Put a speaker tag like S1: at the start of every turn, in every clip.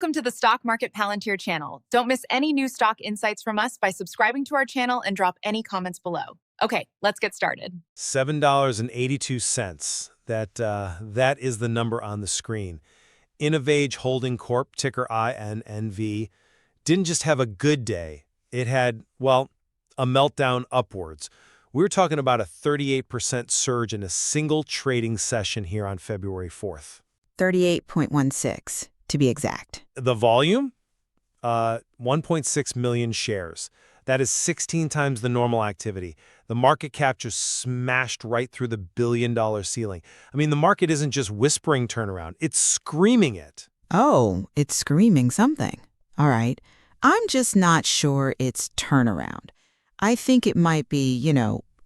S1: Welcome to the Stock Market Palantir channel. Don't miss any new stock insights from us by subscribing to our channel and drop any comments below. Okay, let's get started.
S2: $7.82. That is the number on the screen. INNV Holding Corp, ticker INNV, didn't just have a good day. It had, well, a meltdown upwards. We're talking about a 38% surge in a single trading session here on February 4th.
S3: 38.16, to be exact.
S2: The volume? 1.6 million shares. That is 16 times the normal activity. The market cap just smashed right through the billion-dollar ceiling. I mean, the market isn't just whispering turnaround, it's screaming it.
S3: Oh, it's screaming something. All right. I'm just not sure it's turnaround. I think it might be,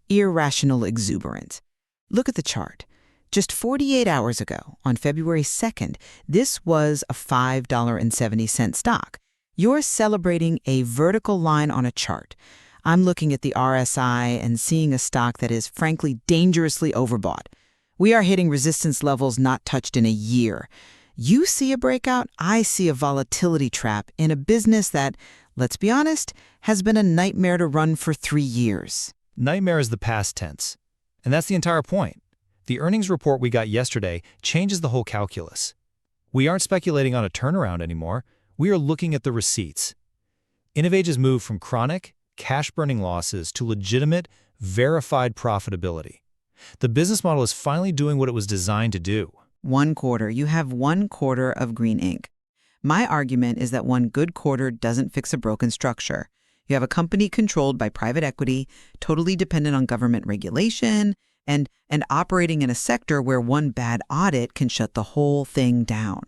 S3: irrational exuberance. Look at the chart. Just 48 hours ago, on February 2nd, this was a $5.70 stock. You're celebrating a vertical line on a chart. I'm looking at the RSI and seeing a stock that is, frankly, dangerously overbought. We are hitting resistance levels not touched in a year. You see a breakout, I see a volatility trap in a business that, let's be honest, has been a nightmare to run for 3 years.
S4: Nightmare is the past tense. And that's the entire point. The earnings report we got yesterday changes the whole calculus. We aren't speculating on a turnaround anymore. We are looking at the receipts. INNV has moved from chronic, cash-burning losses to legitimate, verified profitability. The business model is finally doing what it was designed to do.
S3: 1 quarter. You have 1 quarter of green ink. My argument is that 1 good quarter doesn't fix a broken structure. You have a company controlled by private equity, totally dependent on government regulation, and operating in a sector where 1 bad audit can shut the whole thing down.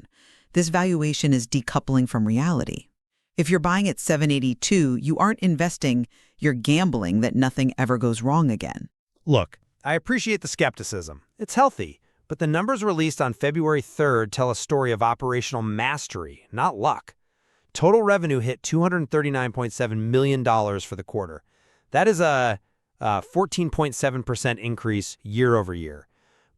S3: This valuation is decoupling from reality. If you're buying at $7.82, you aren't investing, you're gambling that nothing ever goes wrong again.
S2: Look, I appreciate the skepticism. It's healthy. But the numbers released on February 3rd tell a story of operational mastery, not luck. Total revenue hit $239.7 million for the quarter. That is a 14.7% increase year over year.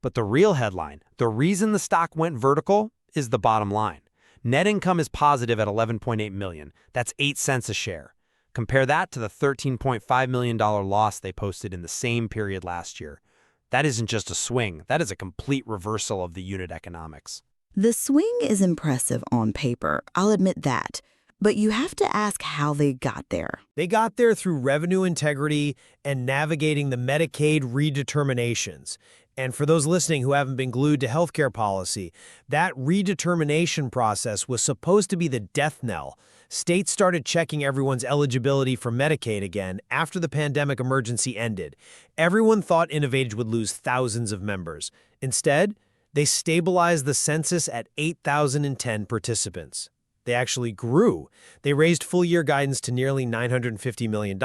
S2: But the real headline, the reason the stock went vertical, is the bottom line. Net income is positive at $11.8 million. That's 8 cents a share. Compare that to the $13.5 million loss they posted in the same period last year. That isn't just a swing. That is a complete reversal of the unit economics.
S5: The swing is impressive on paper, I'll admit that. But you have to ask how they got there.
S6: They got there through revenue integrity and navigating the Medicaid redeterminations. And for those listening who haven't been glued to healthcare policy, that redetermination process was supposed to be the death knell. States started checking everyone's eligibility for Medicaid again after the pandemic emergency ended. Everyone thought INNV would lose thousands of members. Instead, they stabilized the census at 8,010 participants. They actually grew. They raised full-year guidance to nearly $950 million.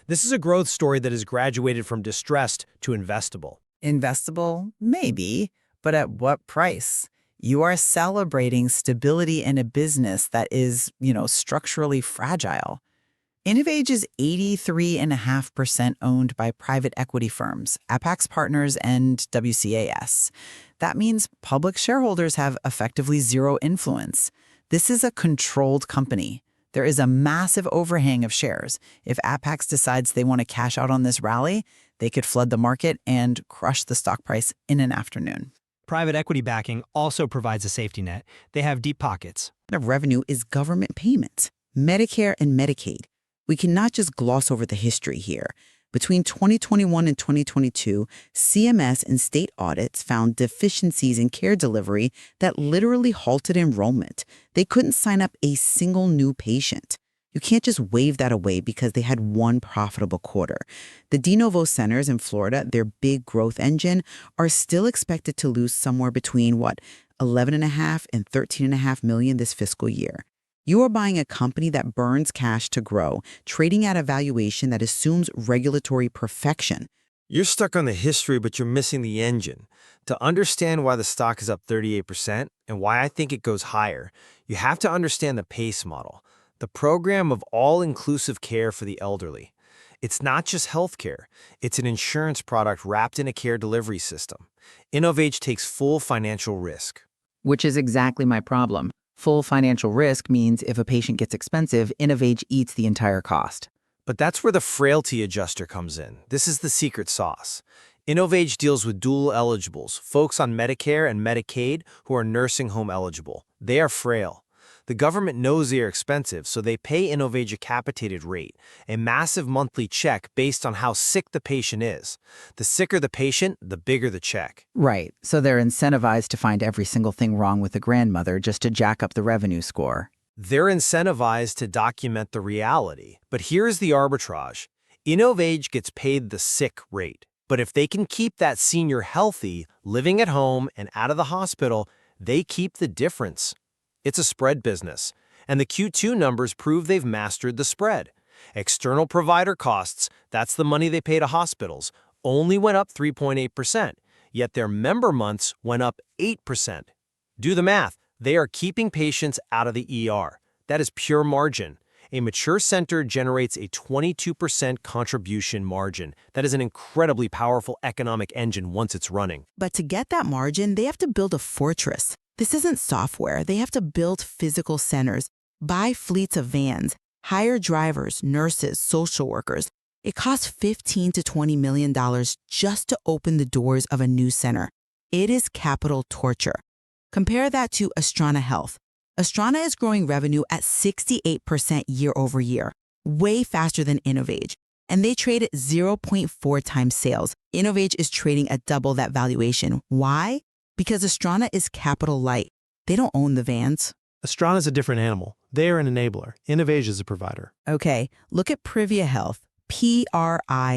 S6: This is a growth story that has graduated from distressed to investable.
S7: Investable? Maybe, but at what price? You are celebrating stability in a business that is, structurally fragile. INNV is 83.5% owned by private equity firms, Apax Partners and WCAS. That means public shareholders have effectively zero influence. This is a controlled company. There is a massive overhang of shares. If Apax decides they want to cash out on this rally, they could flood the market and crush the stock price in an afternoon.
S8: Private equity backing also provides a safety net. They have deep pockets.
S3: The revenue is government payments, Medicare and Medicaid. We cannot just gloss over the history here. Between 2021 and 2022, CMS and state audits found deficiencies in care delivery that literally halted enrollment. They couldn't sign up a single new patient. You can't just wave that away because they had 1 profitable quarter. The de novo centers in Florida, their big growth engine, are still expected to lose somewhere between, $11.5 and $13.5 million this fiscal year. You are buying a company that burns cash to grow, trading at a valuation that assumes regulatory perfection.
S9: You're stuck on the history, but you're missing the engine. To understand why the stock is up 38% and why I think it goes higher, you have to understand the PACE model, the program of all-inclusive care for the elderly. It's not just healthcare. It's an insurance product wrapped in a care delivery system. INNV takes full financial risk.
S10: Which is exactly my problem.
S7: Full financial risk means if a patient gets expensive, InnovAge eats the entire cost.
S9: But that's where the frailty adjuster comes in. This is the secret sauce. InnovAge deals with dual eligibles, folks on Medicare and Medicaid who are nursing home eligible. They are frail. The government knows they are expensive, so they pay InnovAge a capitated rate, a massive monthly check based on how sick the patient is. The sicker the patient, the bigger the check.
S7: Right, so they're incentivized to find every single thing wrong with the grandmother just to jack up the revenue score.
S9: They're incentivized to document the reality. But here's the arbitrage. InnovAge gets paid the sick rate. But if they can keep that senior healthy, living at home and out of the hospital, they keep the difference. It's a spread business, and the Q2 numbers prove they've mastered the spread. External provider costs, that's the money they pay to hospitals, only went up 3.8%, yet their member months went up 8%. Do the math. They are keeping patients out of the ER. That is pure margin. A mature center generates a 22% contribution margin. That is an incredibly powerful economic engine once it's running.
S3: But to get that margin, they have to build a fortress. This isn't software. They have to build physical centers, buy fleets of vans, hire drivers, nurses, social workers. It costs $15 to $20 million just to open the doors of a new center. It is capital torture. Compare that to Astrana Health. Astrana is growing revenue at 68% year over year, way faster than InnovAge. And they trade at 0.4 times sales. InnovAge is trading at double that valuation. Why? Because Astrana is capital light. They don't own the vans.
S2: Astrana is a different animal. They are an enabler. InnovAge is a provider.
S3: Okay, look at Privia Health, PRIVA.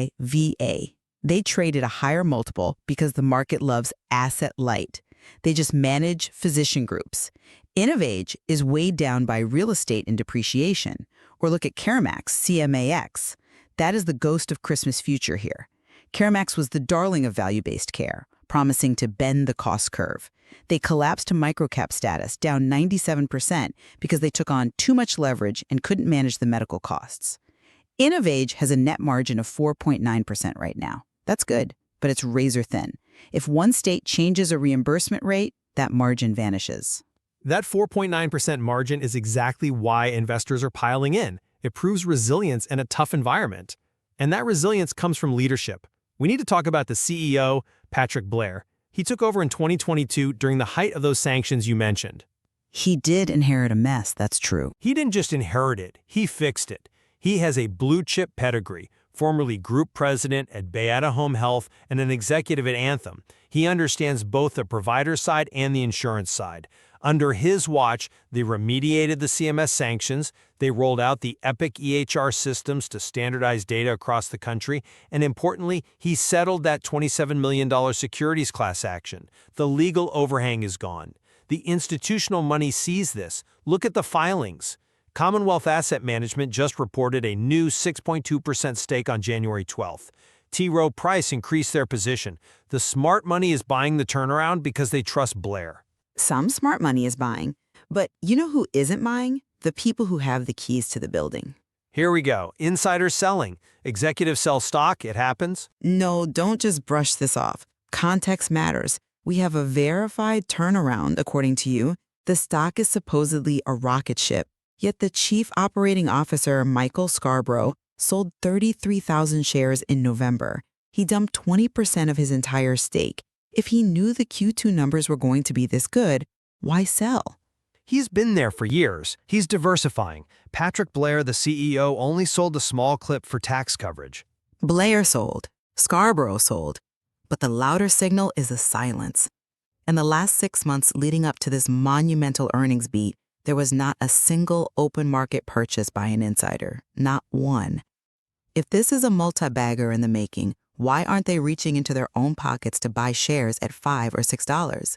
S3: They trade at a higher multiple because the market loves asset light. They just manage physician groups. InnovAge is weighed down by real estate and depreciation. Or look at CareMax, CMAX. That is the ghost of Christmas future here. CareMax was the darling of value-based care, promising to bend the cost curve. They collapsed to microcap status, down 97%, because they took on too much leverage and couldn't manage the medical costs. InnovAge has a net margin of 4.9% right now. That's good, but it's razor thin. If one state changes a reimbursement rate, that margin vanishes.
S2: That 4.9% margin is exactly why investors are piling in. It proves resilience in a tough environment. And that resilience comes from leadership. We need to talk about the CEO, Patrick Blair. He took over in 2022 during the height of those sanctions you mentioned.
S3: He did inherit a mess, that's true.
S2: He didn't just inherit it, he fixed it. He has a blue-chip pedigree, formerly group president at Bayetta Home Health and an executive at Anthem. He understands both the provider side and the insurance side. Under his watch, they remediated the CMS sanctions, they rolled out the Epic EHR systems to standardize data across the country, and importantly, he settled that $27 million securities class action. The legal overhang is gone. The institutional money sees this. Look at the filings. Commonwealth Asset Management just reported a new 6.2% stake on January 12th. T. Rowe Price increased their position. The smart money is buying the turnaround because they trust Blair.
S3: Some smart money is buying. But you know who isn't buying? The people who have the keys to the building.
S2: Here we go. Insiders selling. Executives sell stock. It happens.
S3: No, don't just brush this off. Context matters. We have a verified turnaround, according to you. The stock is supposedly a rocket ship. Yet the chief operating officer, Michael Scarborough, sold 33,000 shares in November. He dumped 20% of his entire stake. If he knew the Q2 numbers were going to be this good, why sell?
S2: He's been there for years. He's diversifying. Patrick Blair, the CEO, only sold a small clip for tax coverage.
S3: Blair sold. Scarborough sold. But the louder signal is a silence. In the last 6 months leading up to this monumental earnings beat, there was not a single open market purchase by an insider. Not one. If this is a multi-bagger in the making, why aren't they reaching into their own pockets to buy shares at $5 or $6?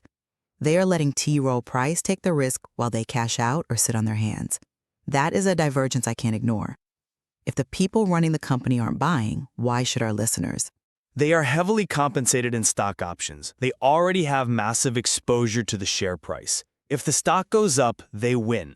S3: They are letting T. Rowe Price take the risk while they cash out or sit on their hands. That is a divergence I can't ignore. If the people running the company aren't buying, why should our listeners?
S10: They are heavily compensated in stock options. They already have massive exposure to the share price. If the stock goes up, they win.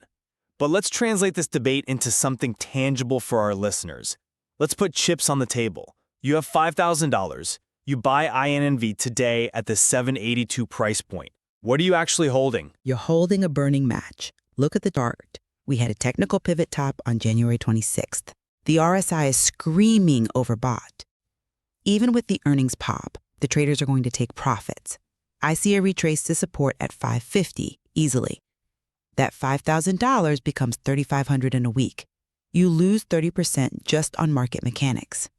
S10: But let's translate this debate into something tangible for our listeners. Let's put chips on the table. You have $5,000. You buy INNV today at the $782 price point. What are you actually holding?
S3: You're holding a burning match. Look at the chart. We had a technical pivot top on January 26th. The RSI is screaming overbought. Even with the earnings pop, the traders are going to take profits. I see a retrace to support at 550 easily. That $5,000 becomes $3,500 in a week. You lose 30% just on market mechanics.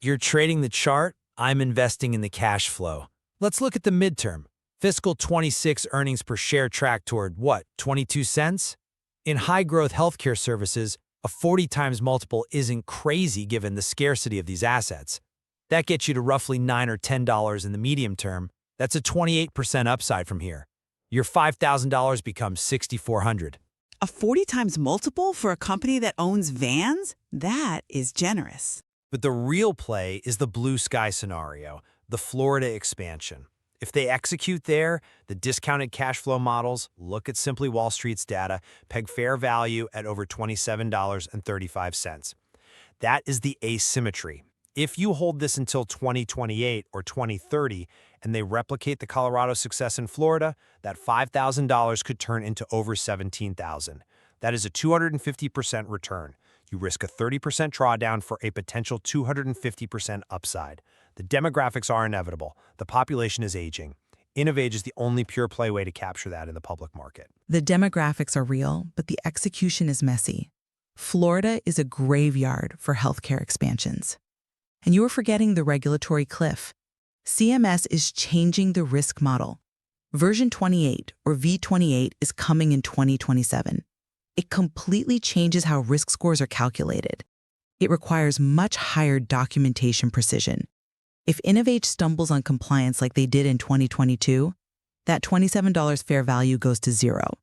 S2: You're trading the chart, I'm investing in the cash flow. Let's look at the midterm. Fiscal 26 earnings per share track toward what, 22 cents? In high-growth healthcare services, a 40 times multiple isn't crazy given the scarcity of these assets. That gets you to roughly $9 or $10 in the medium term. That's a 28% upside from here. Your $5,000 becomes $6,400.
S3: A 40 times multiple for a company that owns vans? That is generous.
S2: But the real play is the blue sky scenario, the Florida expansion. If they execute there, the discounted cash flow models, look at Simply Wall Street's data, peg fair value at over $27.35. That is the asymmetry. If you hold this until 2028 or 2030 and they replicate the Colorado success in Florida, that $5,000 could turn into over $17,000. That is a 250% return. You risk a 30% drawdown for a potential 250% upside. The demographics are inevitable. The population is aging. INNV is the only pure play way to capture that in the public market.
S3: The demographics are real, but the execution is messy. Florida is a graveyard for healthcare expansions. And you are forgetting the regulatory cliff. CMS is changing the risk model. Version 28, or V28, is coming in 2027. It completely changes how risk scores are calculated. It requires much higher documentation precision. If INNV stumbles on compliance like they did in 2022, that $27 fair value goes to zero.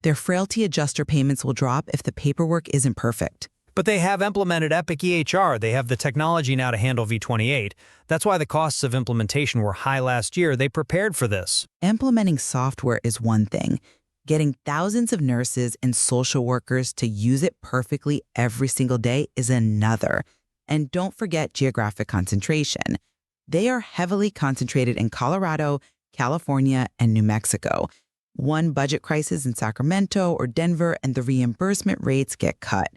S3: Their frailty adjuster payments will drop if the paperwork isn't perfect.
S8: But they have implemented Epic EHR. They have the technology now to handle V28. That's why the costs of implementation were high last year. They prepared for this.
S3: Implementing software is one thing. Getting thousands of nurses and social workers to use it perfectly every single day is another. And don't forget geographic concentration. They are heavily concentrated in Colorado, California, and New Mexico. One budget crisis in Sacramento or Denver and the reimbursement rates get cut.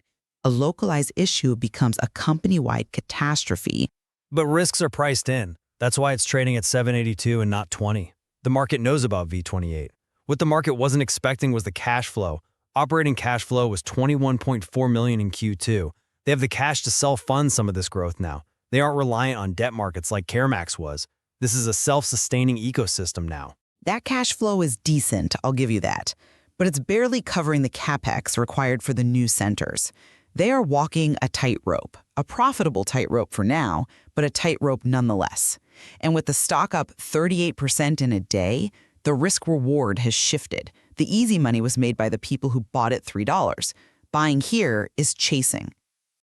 S3: A localized issue becomes a company-wide catastrophe.
S8: But risks are priced in. That's why it's trading at $782 and not $20. The market knows about V28. What the market wasn't expecting was the cash flow. Operating cash flow was $21.4 million in Q2. They have the cash to self-fund some of this growth now. They aren't reliant on debt markets like CareMax was. This is a self-sustaining ecosystem now.
S3: That cash flow is decent, I'll give you that. But it's barely covering the capex required for the new centers. They are walking a tightrope, a profitable tightrope for now, but a tightrope nonetheless. And with the stock up 38% in a day, the risk-reward has shifted. The easy money was made by the people who bought at $3. Buying here is chasing.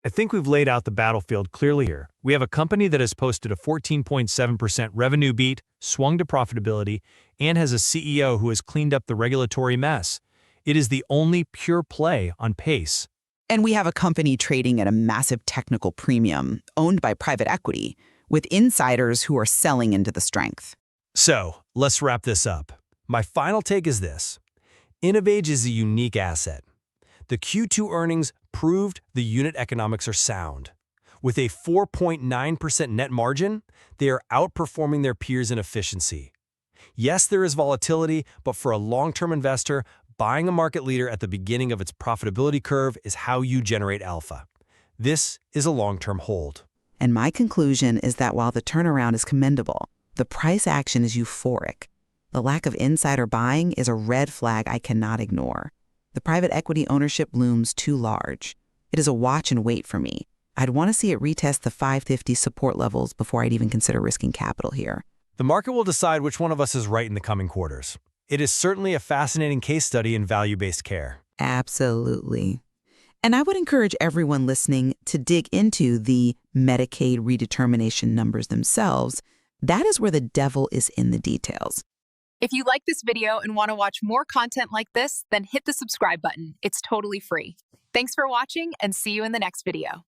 S4: I think we've laid out the battlefield clearly here. We have a company that has posted a 14.7% revenue beat, swung to profitability, and has a CEO who has cleaned up the regulatory mess. It is the only pure play on pace.
S3: And we have a company trading at a massive technical premium, owned by private equity, with insiders who are selling into the strength.
S2: So, let's wrap this up. My final take is this. INNV is a unique asset. The Q2 earnings proved the unit economics are sound. With a 4.9% net margin, they are outperforming their peers in efficiency. Yes, there is volatility, but for a long-term investor, buying a market leader at the beginning of its profitability curve is how you generate alpha. This is a long-term hold.
S3: And my conclusion is that while the turnaround is commendable, the price action is euphoric. The lack of insider buying is a red flag I cannot ignore. The private equity ownership looms too large. It is a watch and wait for me. I'd want to see it retest the 550 support levels before I'd even consider risking capital here.
S2: The market will decide which one of us is right in the coming quarters. It is certainly a fascinating case study in value-based care.
S3: Absolutely. And I would encourage everyone listening to dig into the Medicaid redetermination numbers themselves. That is where the devil is in the details.
S1: If you like this video and want to watch more content like this, then hit the subscribe button. It's totally free. Thanks for watching and see you in the next video.